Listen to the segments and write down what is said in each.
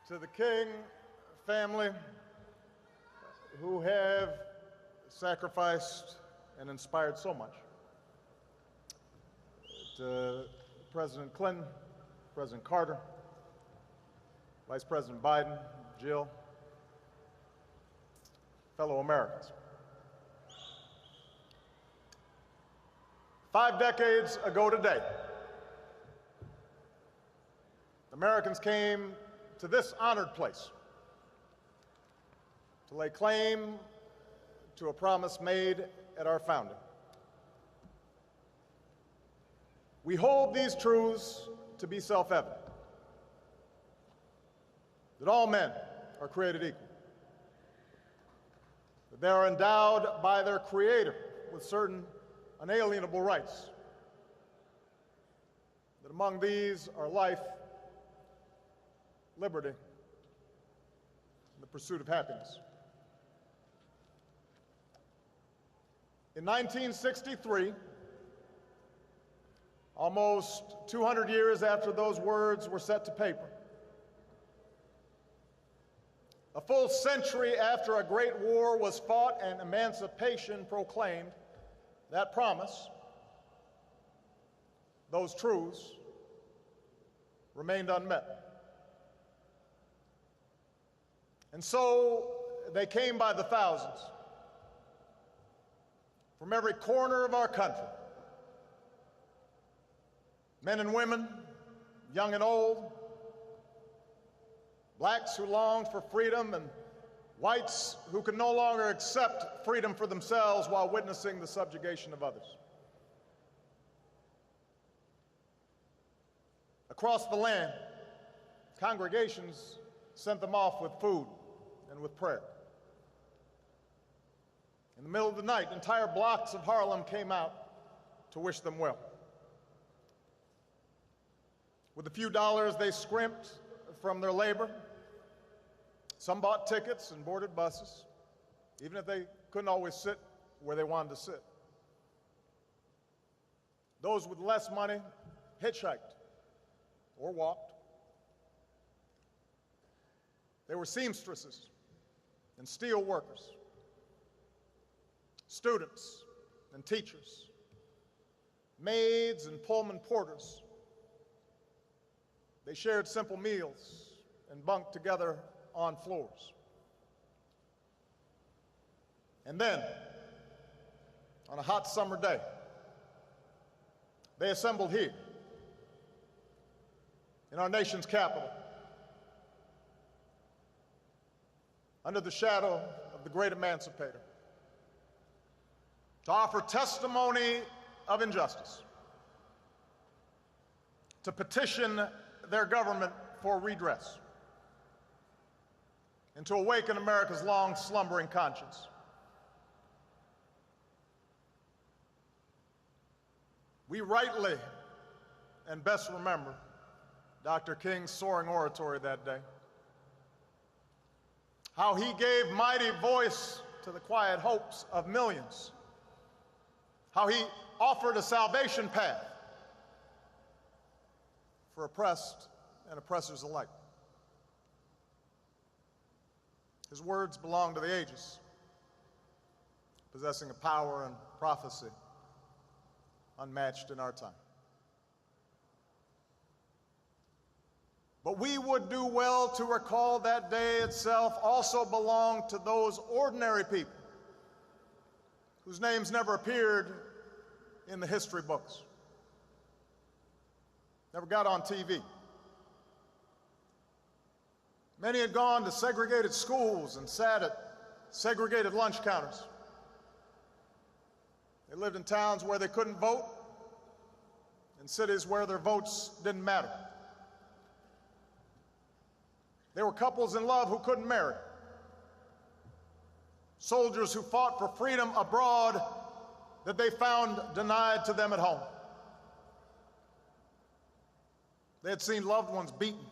To the King family, who have sacrificed and inspired so much. To President Clinton, President Carter, Vice President Biden, Jill, fellow Americans. 5 decades ago today, Americans came to this honored place to lay claim to a promise made at our founding. We hold these truths to be self-evident, that all men are created equal, that they are endowed by their Creator with certain unalienable rights, that among these are life, liberty, and the pursuit of happiness. In 1963, almost 200 years after those words were set to paper, a full century after a great war was fought and emancipation proclaimed, that promise, those truths, remained unmet. And so they came by the thousands from every corner of our country. Men and women, young and old, blacks who longed for freedom and whites who could no longer accept freedom for themselves while witnessing the subjugation of others. Across the land, congregations sent them off with food and with prayer. In the middle of the night, entire blocks of Harlem came out to wish them well. With the few dollars they scrimped from their labor, some bought tickets and boarded buses, even if they couldn't always sit where they wanted to sit. Those with less money hitchhiked or walked. They were seamstresses and steel workers, students and teachers, maids and Pullman porters. They shared simple meals and bunked together on floors. And then, on a hot summer day, they assembled here in our nation's capital, under the shadow of the great emancipator, to offer testimony of injustice, to petition their government for redress, and to awaken America's long slumbering conscience. We rightly and best remember Dr. King's soaring oratory that day, how he gave mighty voice to the quiet hopes of millions, how he offered a salvation path for oppressed and oppressors alike. His words belong to the ages, possessing a power and prophecy unmatched in our time. But we would do well to recall that day itself also belonged to those ordinary people whose names never appeared in the history books, never got on TV. Many had gone to segregated schools and sat at segregated lunch counters. They lived in towns where they couldn't vote, in cities where their votes didn't matter. There were couples in love who couldn't marry, soldiers who fought for freedom abroad that they found denied to them at home. They had seen loved ones beaten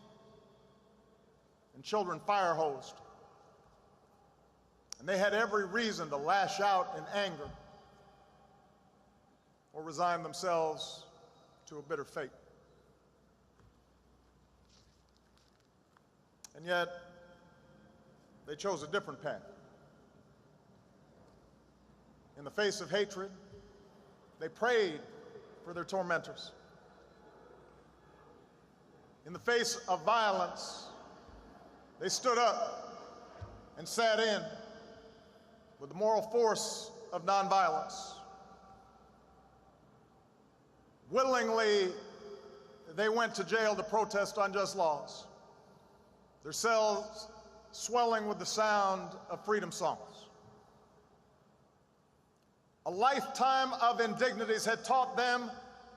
and children fire-hosed, and they had every reason to lash out in anger or resign themselves to a bitter fate. And yet, they chose a different path. In the face of hatred, they prayed for their tormentors. In the face of violence, they stood up and sat in with the moral force of nonviolence. Willingly, they went to jail to protest unjust laws, their cells swelling with the sound of freedom songs. A lifetime of indignities had taught them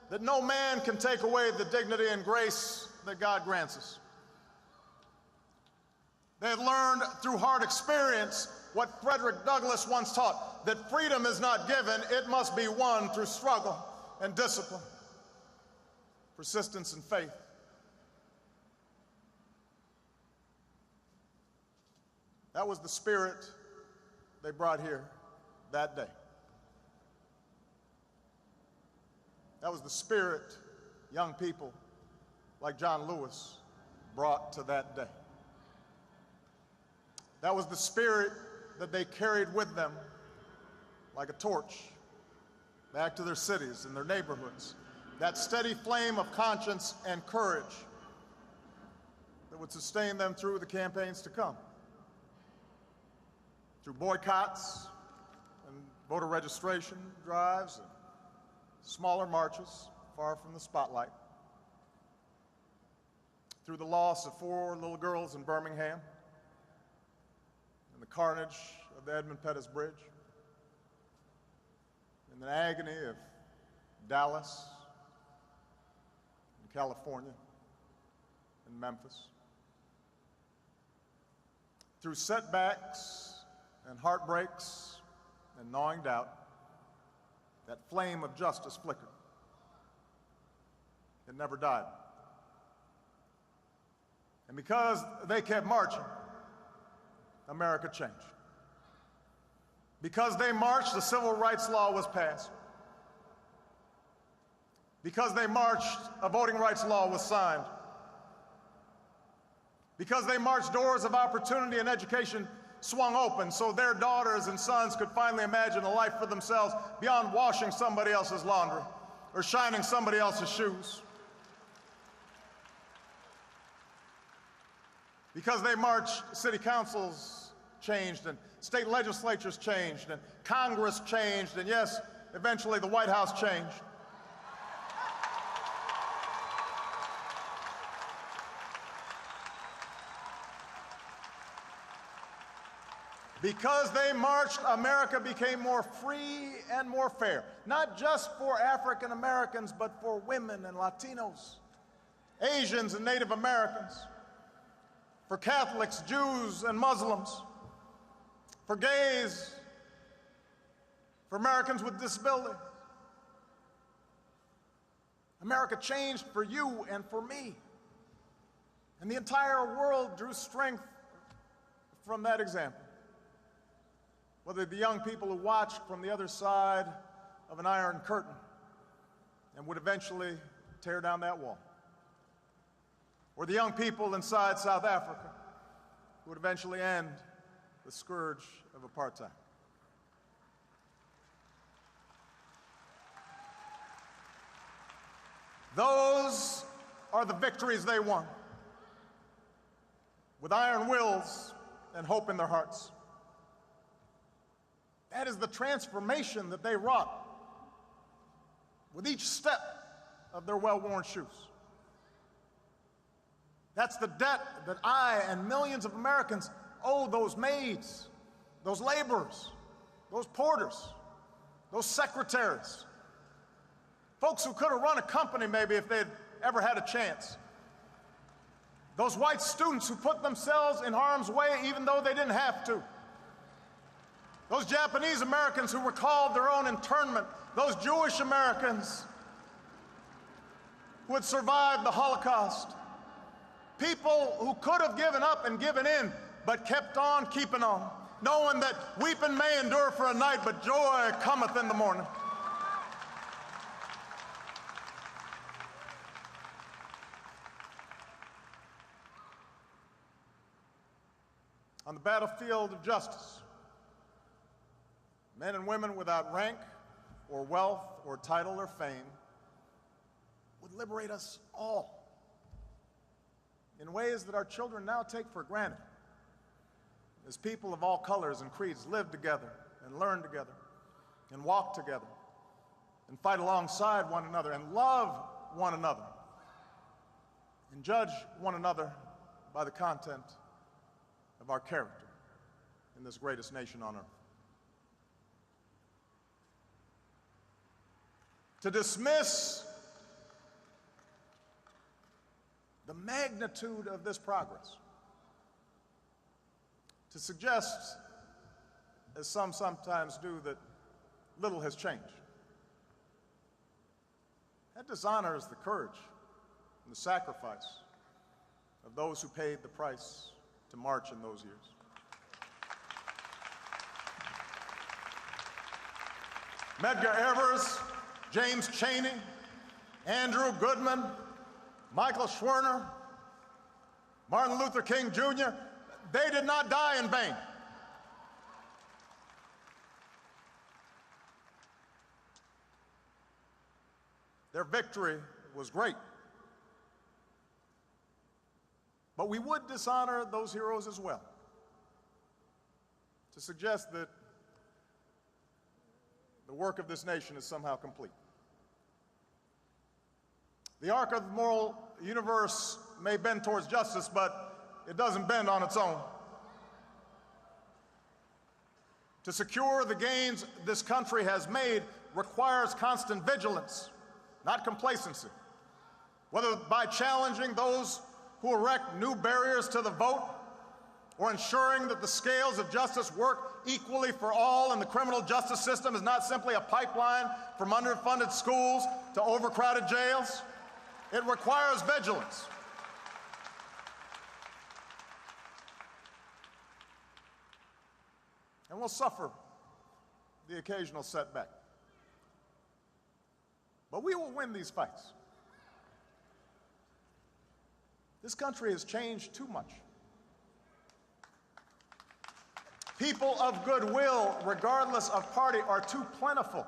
that no man can take away the dignity and grace that God grants us. They had learned through hard experience what Frederick Douglass once taught, that freedom is not given, it must be won through struggle and discipline, persistence and faith. That was the spirit they brought here that day. That was the spirit young people like John Lewis brought to that day. That was the spirit that they carried with them like a torch back to their cities and their neighborhoods. That steady flame of conscience and courage that would sustain them through the campaigns to come. Through boycotts and voter registration drives and smaller marches far from the spotlight. Through the loss of 4 little girls in Birmingham and the carnage of the Edmund Pettus Bridge, and the agony of Dallas and California and Memphis. Through setbacks and heartbreaks and gnawing doubt, that flame of justice flickered. It never died. And because they kept marching, America changed. Because they marched, the civil rights law was passed. Because they marched, a voting rights law was signed. Because they marched, doors of opportunity and education swung open so their daughters and sons could finally imagine a life for themselves beyond washing somebody else's laundry or shining somebody else's shoes. Because they marched, city councils changed and state legislatures changed and Congress changed and yes, eventually the White House changed. Because they marched, America became more free and more fair, not just for African Americans, but for women and Latinos, Asians and Native Americans, for Catholics, Jews and Muslims, for gays, for Americans with disabilities. America changed for you and for me. And the entire world drew strength from that example. Whether the young people who watched from the other side of an iron curtain and would eventually tear down that wall, or the young people inside South Africa who would eventually end the scourge of apartheid. Those are the victories they won, with iron wills and hope in their hearts. That is the transformation that they wrought with each step of their well-worn shoes. That's the debt that I and millions of Americans owe those maids, those laborers, those porters, those secretaries, folks who could have run a company maybe if they'd ever had a chance. Those white students who put themselves in harm's way even though they didn't have to. Those Japanese Americans who recalled their own internment, those Jewish Americans who had survived the Holocaust, people who could have given up and given in, but kept on keeping on, knowing that weeping may endure for a night, but joy cometh in the morning. on the battlefield of justice, men and women without rank or wealth or title or fame would liberate us all in ways that our children now take for granted, as people of all colors and creeds live together and learn together and walk together and fight alongside one another and love one another and judge one another by the content of our character in this greatest nation on earth. To dismiss the magnitude of this progress, to suggest, as some sometimes do, that little has changed, that dishonors the courage and the sacrifice of those who paid the price to march in those years. Medgar Evers, James Chaney, Andrew Goodman, Michael Schwerner, Martin Luther King Jr., they did not die in vain. Their victory was great. But we would dishonor those heroes as well, to suggest that the work of this nation is somehow complete. The arc of the moral universe may bend towards justice, but it doesn't bend on its own. To secure the gains this country has made requires constant vigilance, not complacency. Whether by challenging those who erect new barriers to the vote, or ensuring that the scales of justice work equally for all and the criminal justice system is not simply a pipeline from underfunded schools to overcrowded jails, it requires vigilance. And we'll suffer the occasional setback. But we will win these fights. This country has changed too much. People of goodwill, regardless of party, are too plentiful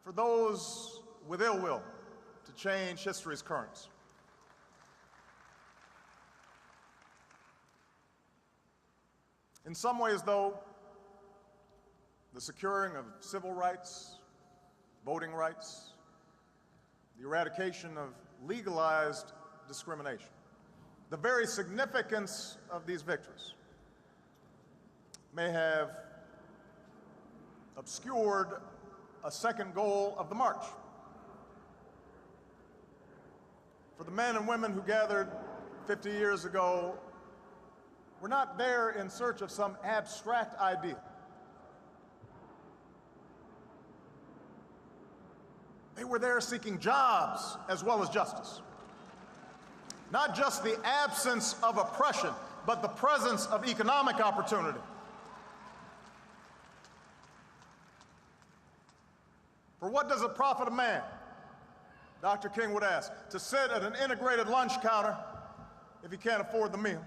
for those with ill will to change history's currents. In some ways, though, the securing of civil rights, voting rights, the eradication of legalized discrimination, the very significance of these victories may have obscured a second goal of the march. For the men and women who gathered 50 years ago, we're not there in search of some abstract idea. They were there seeking jobs as well as justice. Not just the absence of oppression, but the presence of economic opportunity. For what does it profit a man, Dr. King would ask, to sit at an integrated lunch counter if he can't afford the meal?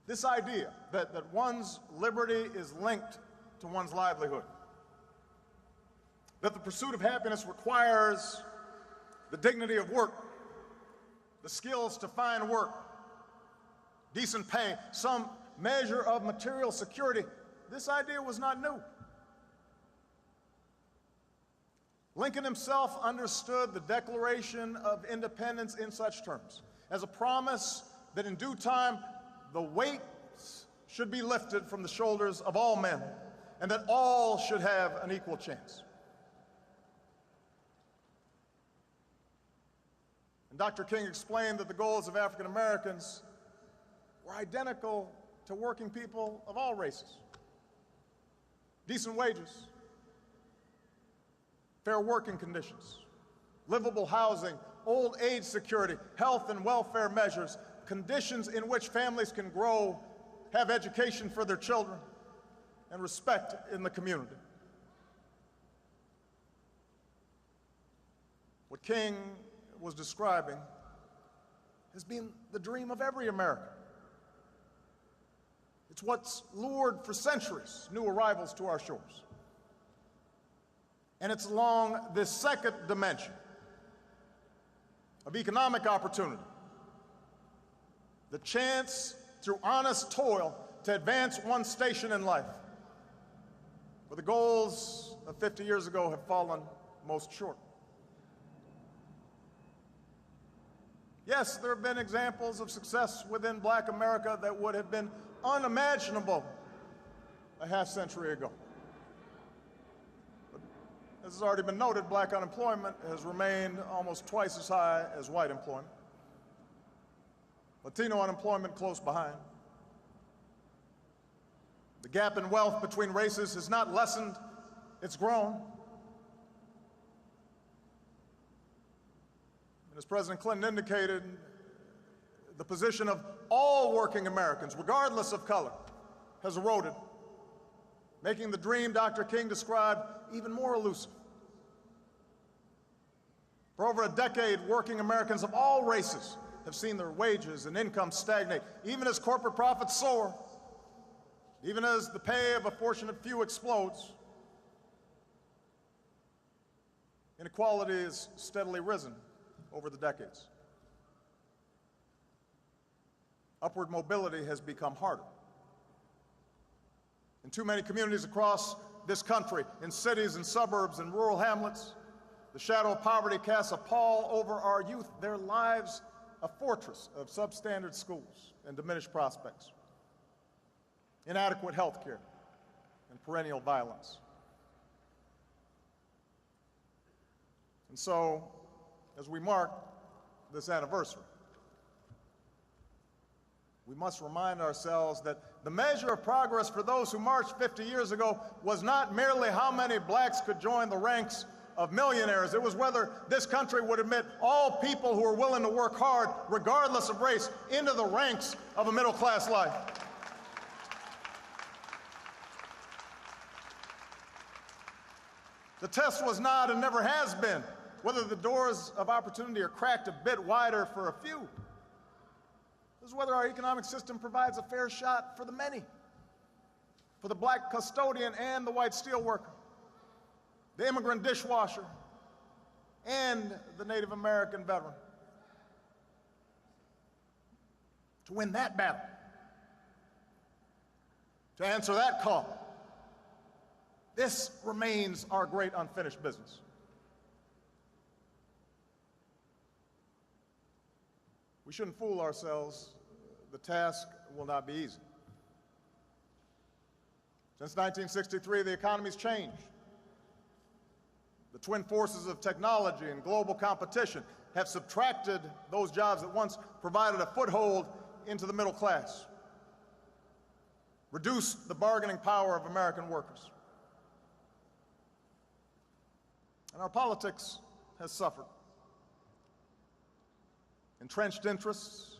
This idea that one's liberty is linked to one's livelihood, that the pursuit of happiness requires the dignity of work, the skills to find work, decent pay, some measure of material security, this idea was not new. Lincoln himself understood the Declaration of Independence in such terms, as a promise that in due time the weights should be lifted from the shoulders of all men, and that all should have an equal chance. And Dr. King explained that the goals of African Americans were identical to working people of all races. Decent wages, fair working conditions, livable housing, old age security, health and welfare measures, conditions in which families can grow, have education for their children, and respect in the community. What King was describing has been the dream of every American. It's what's lured for centuries new arrivals to our shores. And it's along this second dimension of economic opportunity, the chance through honest toil to advance one station in life, where the goals of 50 years ago have fallen most short. Yes, there have been examples of success within Black America that would have been unimaginable a half-century ago. But as has already been noted, Black unemployment has remained almost twice as high as white employment. Latino unemployment close behind. The gap in wealth between races has not lessened, it's grown. And as President Clinton indicated, the position of all working Americans, regardless of color, has eroded, making the dream Dr. King described even more elusive. For over a decade, working Americans of all races have seen their wages and income stagnate, even as corporate profits soar, even as the pay of a fortunate few explodes. Inequality has steadily risen over the decades. Upward mobility has become harder. In too many communities across this country, in cities and suburbs and rural hamlets, the shadow of poverty casts a pall over our youth, their lives a fortress of substandard schools and diminished prospects, inadequate health care, and perennial violence. And so, as we mark this anniversary, we must remind ourselves that the measure of progress for those who marched 50 years ago was not merely how many blacks could join the ranks of millionaires. It was whether this country would admit all people who are willing to work hard, regardless of race, into the ranks of a middle-class life. The test was not and never has been whether the doors of opportunity are cracked a bit wider for a few. This is whether our economic system provides a fair shot for the many, for the black custodian and the white steelworker, the immigrant dishwasher, and the Native American veteran. To win that battle, to answer that call, this remains our great unfinished business. We shouldn't fool ourselves. The task will not be easy. Since 1963, the economy's changed. The twin forces of technology and global competition have subtracted those jobs that once provided a foothold into the middle class, reduced the bargaining power of American workers. And our politics has suffered. Entrenched interests,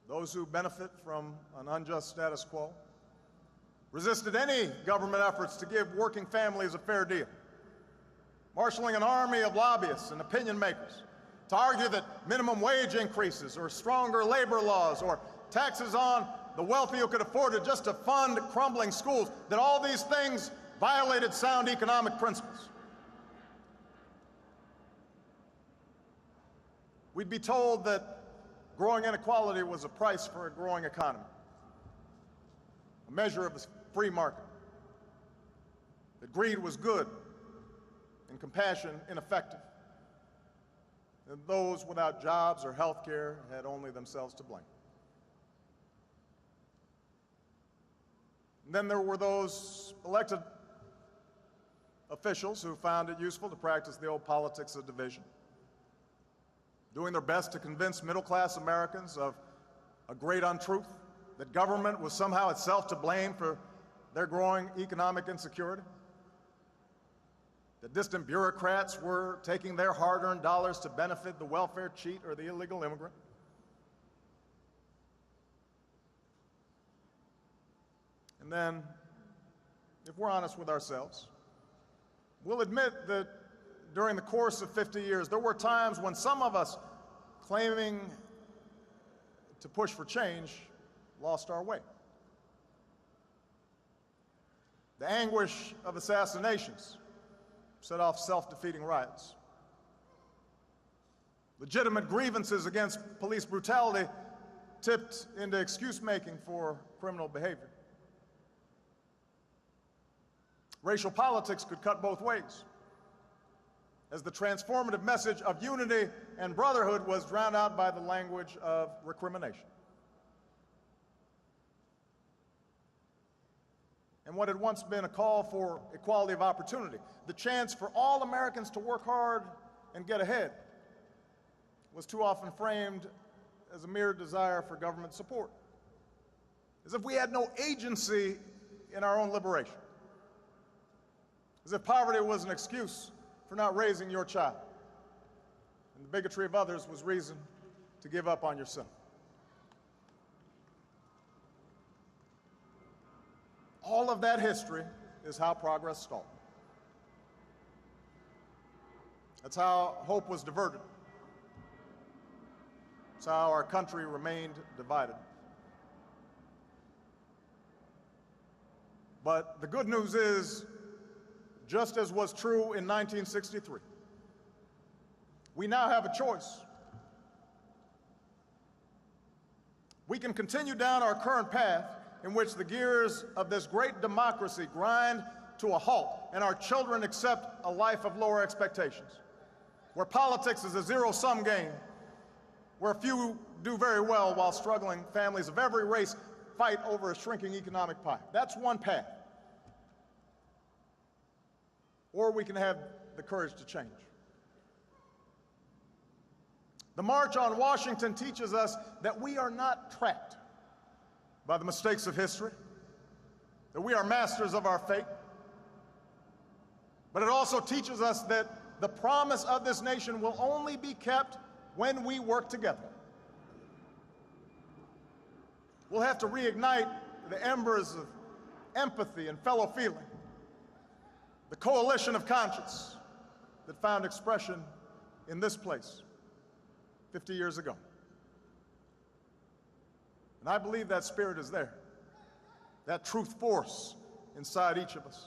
those who benefit from an unjust status quo, resisted any government efforts to give working families a fair deal, marshaling an army of lobbyists and opinion makers to argue that minimum wage increases or stronger labor laws or taxes on the wealthy who could afford it just to fund crumbling schools, that all these things violated sound economic principles. We'd be told that growing inequality was a price for a growing economy, a measure of a free market, that greed was good and compassion ineffective, and those without jobs or health care had only themselves to blame. And then there were those elected officials who found it useful to practice the old politics of division, doing their best to convince middle-class Americans of a great untruth, that government was somehow itself to blame for their growing economic insecurity, that distant bureaucrats were taking their hard-earned dollars to benefit the welfare cheat or the illegal immigrant. And then, if we're honest with ourselves, we'll admit that during the course of 50 years, there were times when some of us, claiming to push for change lost our way. The anguish of assassinations set off self-defeating riots. Legitimate grievances against police brutality tipped into excuse-making for criminal behavior. Racial politics could cut both ways, as the transformative message of unity and brotherhood was drowned out by the language of recrimination. And what had once been a call for equality of opportunity, the chance for all Americans to work hard and get ahead, was too often framed as a mere desire for government support, as if we had no agency in our own liberation, as if poverty was an excuse for not raising your child, and the bigotry of others was reason to give up on yourself. All of that history is how progress stalled. That's how hope was diverted. That's how our country remained divided. But the good news is, just as was true in 1963, we now have a choice. We can continue down our current path in which the gears of this great democracy grind to a halt and our children accept a life of lower expectations, where politics is a zero-sum game, where few do very well while struggling families of every race fight over a shrinking economic pie. That's one path. Or we can have the courage to change. The March on Washington teaches us that we are not trapped by the mistakes of history, that we are masters of our fate. But it also teaches us that the promise of this nation will only be kept when we work together. We'll have to reignite the embers of empathy and fellow feeling, the coalition of conscience that found expression in this place 50 years ago. And I believe that spirit is there, that truth force inside each of us.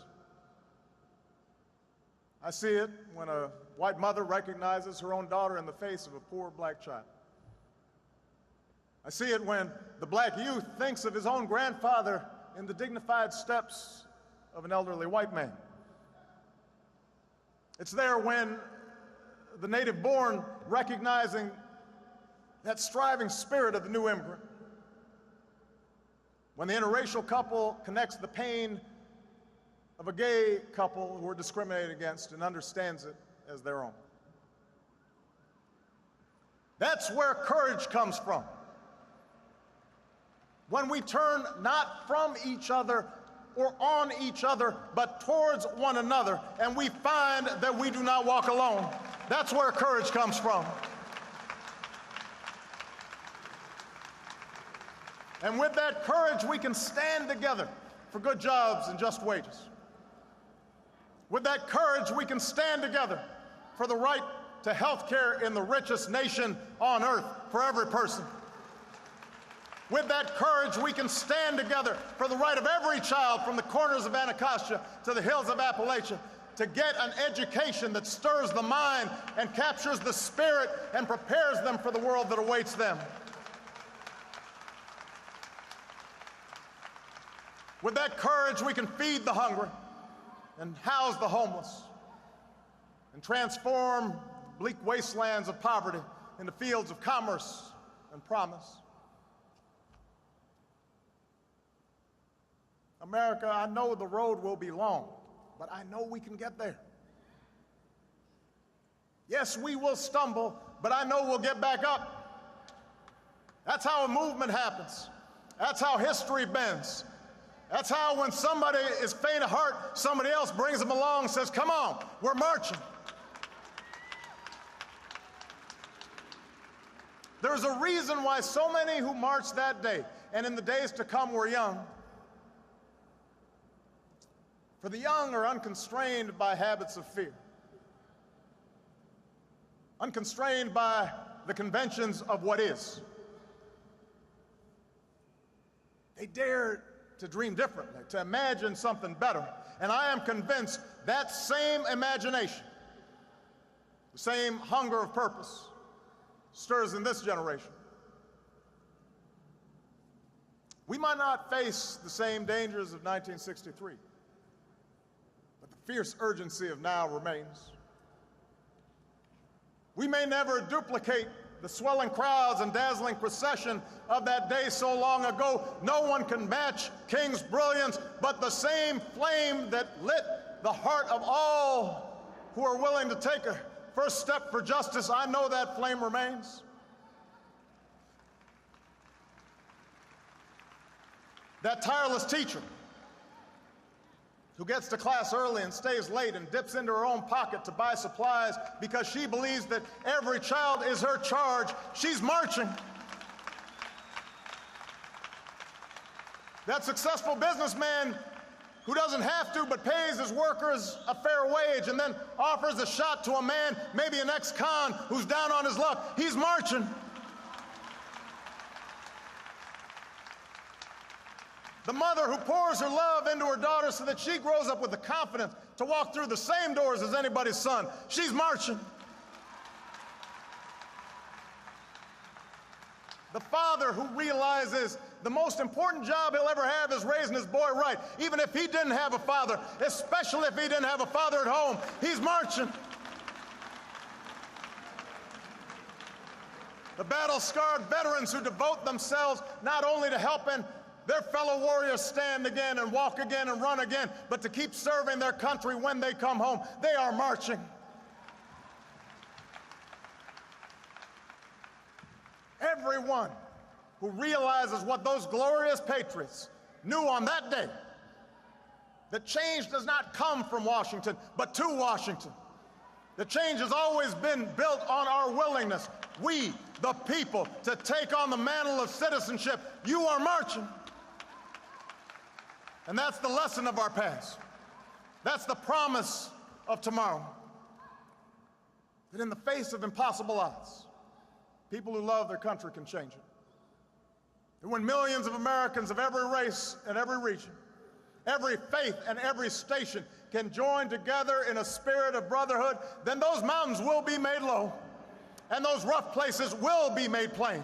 I see it when a white mother recognizes her own daughter in the face of a poor black child. I see it when the black youth thinks of his own grandfather in the dignified steps of an elderly white man. It's there when the native-born recognizing that striving spirit of the new immigrant, when the interracial couple connects the pain of a gay couple who are discriminated against and understands it as their own. That's where courage comes from. When we turn not from each other or on each other, but towards one another, and we find that we do not walk alone. That's where courage comes from. And with that courage, we can stand together for good jobs and just wages. With that courage, we can stand together for the right to health care in the richest nation on earth for every person. With that courage, we can stand together for the right of every child from the corners of Anacostia to the hills of Appalachia to get an education that stirs the mind and captures the spirit and prepares them for the world that awaits them. With that courage, we can feed the hungry and house the homeless and transform bleak wastelands of poverty into fields of commerce and promise. America, I know the road will be long, but I know we can get there. Yes, we will stumble, but I know we'll get back up. That's how a movement happens. That's how history bends. That's how when somebody is faint of heart, somebody else brings them along and says, come on, we're marching. There's a reason why so many who marched that day and in the days to come were young. For the young are unconstrained by habits of fear, unconstrained by the conventions of what is. They dared to dream differently, to imagine something better. And I am convinced that same imagination, the same hunger of purpose, stirs in this generation. We might not face the same dangers of 1963, but the fierce urgency of now remains. We may never duplicate the swelling crowds and dazzling procession of that day so long ago. No one can match King's brilliance, but the same flame that lit the heart of all who are willing to take a first step for justice, I know that flame remains. That tireless teacher who gets to class early and stays late and dips into her own pocket to buy supplies because she believes that every child is her charge, she's marching. That successful businessman who doesn't have to but pays his workers a fair wage and then offers a shot to a man, maybe an ex-con, who's down on his luck, he's marching. The mother who pours her love into her daughter so that she grows up with the confidence to walk through the same doors as anybody's son, she's marching. The father who realizes the most important job he'll ever have is raising his boy right, even if he didn't have a father, especially if he didn't have a father at home, he's marching. The battle-scarred veterans who devote themselves not only to helping their fellow warriors stand again and walk again and run again, but to keep serving their country when they come home, they are marching. Everyone who realizes what those glorious patriots knew on that day, that change does not come from Washington, but to Washington. The change has always been built on our willingness, we, the people, to take on the mantle of citizenship. You are marching. And that's the lesson of our past. That's the promise of tomorrow. That in the face of impossible odds, people who love their country can change it. And when millions of Americans of every race and every region, every faith and every station can join together in a spirit of brotherhood, then those mountains will be made low, and those rough places will be made plain,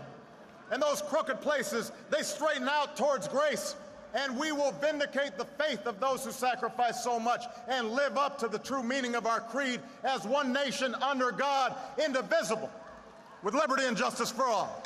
and those crooked places, they straighten out towards grace, and we will vindicate the faith of those who sacrifice so much and live up to the true meaning of our creed as one nation under God, indivisible, with liberty and justice for all.